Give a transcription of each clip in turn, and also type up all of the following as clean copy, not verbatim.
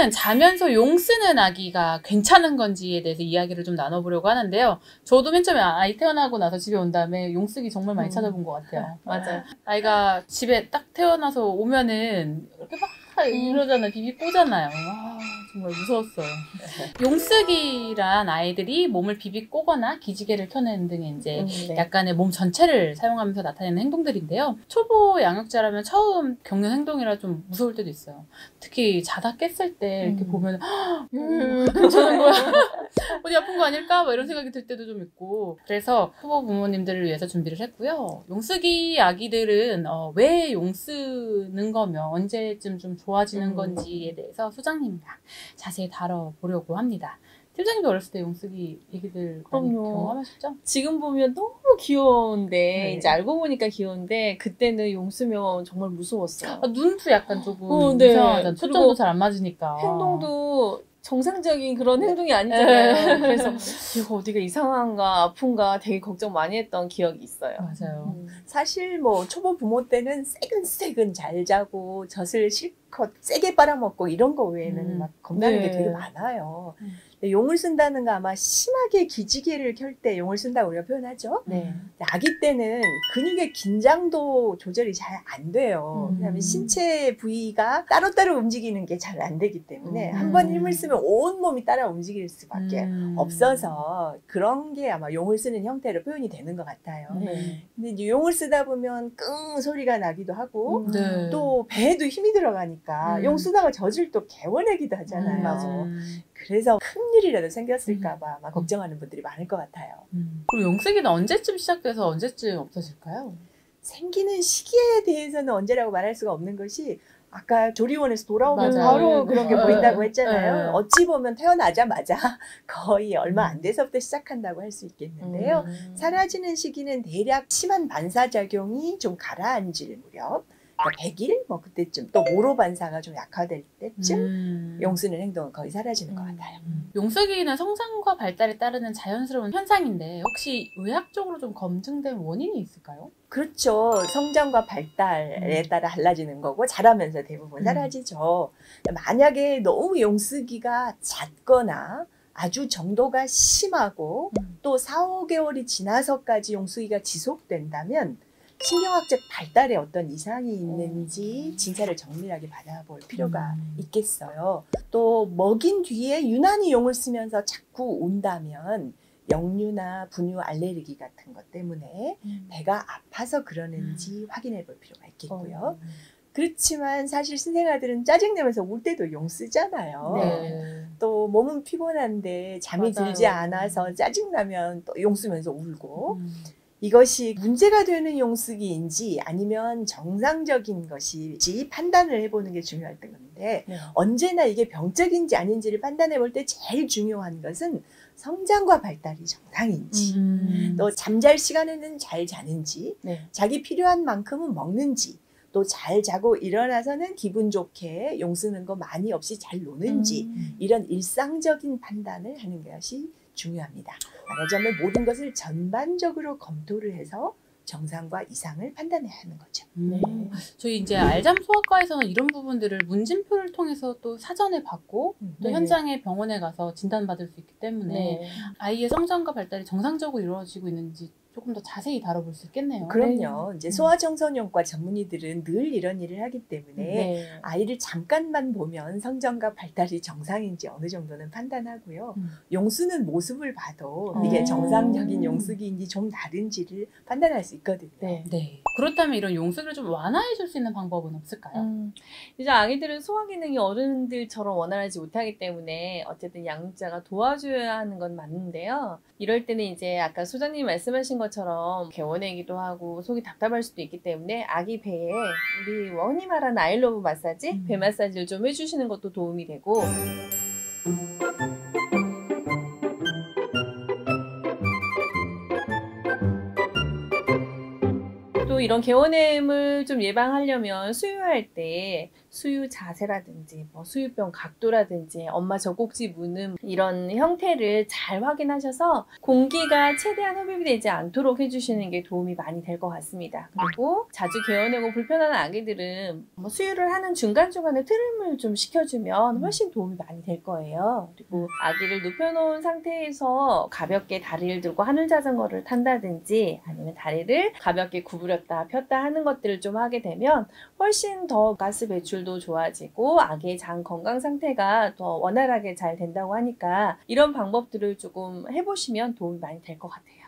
오늘은 자면서 용 쓰는 아기가 괜찮은 건지에 대해서 이야기를 좀 나눠보려고 하는데요. 저도 맨 처음에 아이 태어나고 나서 집에 온 다음에 용 쓰기 정말 많이 찾아본 것 같아요. 맞아요. 아이가 집에 딱 태어나서 오면은 이렇게 막 이러잖아요. 비비 꼬잖아요. 아, 정말 무서웠어요. 용쓰기란 아이들이 몸을 비비 꼬거나 기지개를 켜내는 등의 이제 네. 약간의 몸 전체를 사용하면서 나타내는 행동들인데요. 초보 양육자라면 처음 겪는 행동이라 좀 무서울 때도 있어요. 특히 자다 깼을 때 이렇게 보면 괜찮은 거야? 어디 아픈 거 아닐까? 뭐 이런 생각이 들 때도 좀 있고. 그래서 초보 부모님들을 위해서 준비를 했고요. 용쓰기 아기들은 왜 용쓰는 거며 언제쯤 좀 좋아지는 건지에 대해서 소장님과 자세히 다뤄보려고 합니다. 팀장님도 어렸을 때 용쓰기 얘기들 많이 경험하셨죠? 지금 보면 너무 귀여운데 네. 이제 알고 보니까 귀여운데 그때는 용 쓰면 정말 무서웠어요. 눈도 약간 조금 네. 이상하잖아. 초점도 잘 안 맞으니까. 행동도 정상적인 그런 행동이 아니잖아요. 그래서 이거 어디가 이상한가 아픈가 되게 걱정 많이 했던 기억이 있어요. 맞아요. 사실 뭐 초보 부모 때는 새근새근 잘 자고 젖을 실컷 세게 빨아먹고 이런 거 외에는 막 겁나는 게 되게 많아요. 근데 용을 쓴다는 거 아마 심하게 기지개를 켤 때 용을 쓴다고 우리가 표현하죠. 네. 아기 때는 근육의 긴장도 조절이 잘 안 돼요. 왜냐하면 신체 부위가 따로따로 움직이는 게 잘 안 되기 때문에 한 번 힘을 쓰면 온 몸이 따라 움직일 수밖에 없어서 그런 게 아마 용을 쓰는 형태로 표현이 되는 것 같아요. 근데 이제 용을 쓰다 보면 끙 소리가 나기도 하고 또 배에도 힘이 들어가니까 용 쓰다가 젖을 또 개워내기도 하잖아요. 맞아요. 그래서 큰일이라도 생겼을까봐 막 걱정하는 분들이 많을 것 같아요. 그럼 용쓰기는 언제쯤 시작돼서 언제쯤 없어질까요? 생기는 시기에 대해서는 언제라고 말할 수가 없는 것이 아까 조리원에서 돌아오면 맞아요. 바로 그런 게 보인다고 했잖아요. 네. 어찌 보면 태어나자마자 거의 얼마 안 돼서부터 시작한다고 할 수 있겠는데요. 사라지는 시기는 대략 심한 반사작용이 좀 가라앉을 무렵, 그러니까 100일? 뭐 그때쯤, 또 모로 반사가 좀 약화될 때쯤 용 쓰는 행동은 거의 사라지는 것 같아요. 용쓰기는 성장과 발달에 따르는 자연스러운 현상인데 혹시 의학적으로 좀 검증된 원인이 있을까요? 그렇죠. 성장과 발달에 따라 달라지는 거고 자라면서 대부분 사라지죠. 만약에 너무 용쓰기가 잦거나 아주 정도가 심하고 또 4, 5개월이 지나서까지 용쓰기가 지속된다면 신경학적 발달에 어떤 이상이 있는지 진찰을 정밀하게 받아볼 필요가 있겠어요. 또 먹인 뒤에 유난히 용을 쓰면서 자꾸 온다면 역류나 분유 알레르기 같은 것 때문에 배가 아파서 그러는지 확인해 볼 필요가 있겠고요. 그렇지만 사실 신생아들은 짜증내면서 울 때도 용 쓰잖아요. 네. 또 몸은 피곤한데 잠이 맞아요. 들지 않아서 짜증나면 또 용 쓰면서 울고 이것이 문제가 되는 용쓰기인지 아니면 정상적인 것인지 판단을 해보는 게 중요할 건데 언제나 이게 병적인지 아닌지를 판단해 볼 때 제일 중요한 것은 성장과 발달이 정상인지 또 잠잘 시간에는 잘 자는지 자기 필요한 만큼은 먹는지 또 잘 자고 일어나서는 기분 좋게 용 쓰는 거 많이 없이 잘 노는지 이런 일상적인 판단을 하는 것이 중요합니다. 말하자면 모든 것을 전반적으로 검토를 해서 정상과 이상을 판단해야 하는 거죠. 저희 이제 알잠 소아과에서는 이런 부분들을 문진표를 통해서 또 사전에 받고 또 현장에 병원에 가서 진단받을 수 있기 때문에 아이의 성장과 발달이 정상적으로 이루어지고 있는지 조금 더 자세히 다뤄볼 수 있겠네요. 그럼요. 이제 소아청소년과 전문의들은 늘 이런 일을 하기 때문에 아이를 잠깐만 보면 성장과 발달이 정상인지 어느 정도는 판단하고요. 용쓰는 모습을 봐도 이게 정상적인 용쓰기인지 좀 다른지를 판단할 수 있거든요. 네. 그렇다면 이런 용쓰기를 좀 완화해 줄 수 있는 방법은 없을까요? 이제 아기들은 소화 기능이 어른들처럼 원활하지 못하기 때문에 어쨌든 양육자가 도와줘야 하는 건 맞는데요. 이럴 때는 이제 아까 소장님이 말씀하신 것처럼 개워내기도 하고 속이 답답할 수도 있기 때문에 아기 배에 우리 원이 말하는 아이러브 마사지, 배 마사지를 좀 해주시는 것도 도움이 되고 또 이런 개원냄을 좀 예방하려면 수유할 때 수유 자세라든지 뭐 수유병 각도라든지 엄마 젖꼭지 무는 이런 형태를 잘 확인하셔서 공기가 최대한 흡입이 되지 않도록 해주시는 게 도움이 많이 될 것 같습니다. 그리고 자주 개어내고 불편한 아기들은 뭐 수유를 하는 중간중간에 트림을 좀 시켜주면 훨씬 도움이 많이 될 거예요. 그리고 아기를 눕혀놓은 상태에서 가볍게 다리를 들고 하늘 자전거를 탄다든지 아니면 다리를 가볍게 구부렸다 폈다 하는 것들을 좀 하게 되면 훨씬 더 가스 배출도 좋아지고 아기의 장 건강 상태가 더 원활하게 잘 된다고 하니까 이런 방법들을 조금 해보시면 도움이 많이 될 것 같아요.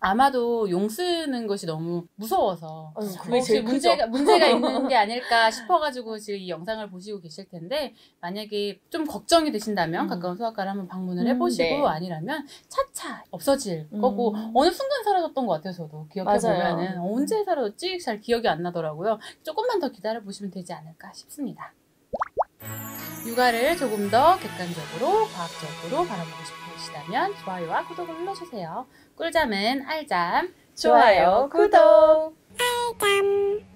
아마도 용 쓰는 것이 너무 무서워서 그게 혹시 제일 크죠. 문제가 있는 게 아닐까 싶어가지고 지금 이 영상을 보시고 계실 텐데 만약에 좀 걱정이 되신다면 가까운 소아과를 한번 방문을 해보시고 네. 아니라면 차차 없어질 거고 어느 순간 사라졌던 것 같아요. 저도 기억해보면은 언제 사라졌지? 잘 기억이 안 나더라고요. 조금만 더 기다려보시면 되지 않을까 싶습니다. 육아를 조금 더 객관적으로 과학적으로 바라보고 싶으시다면 좋아요와 구독을 눌러주세요. 꿀잠은 알잠 좋아요, 구독! 알잠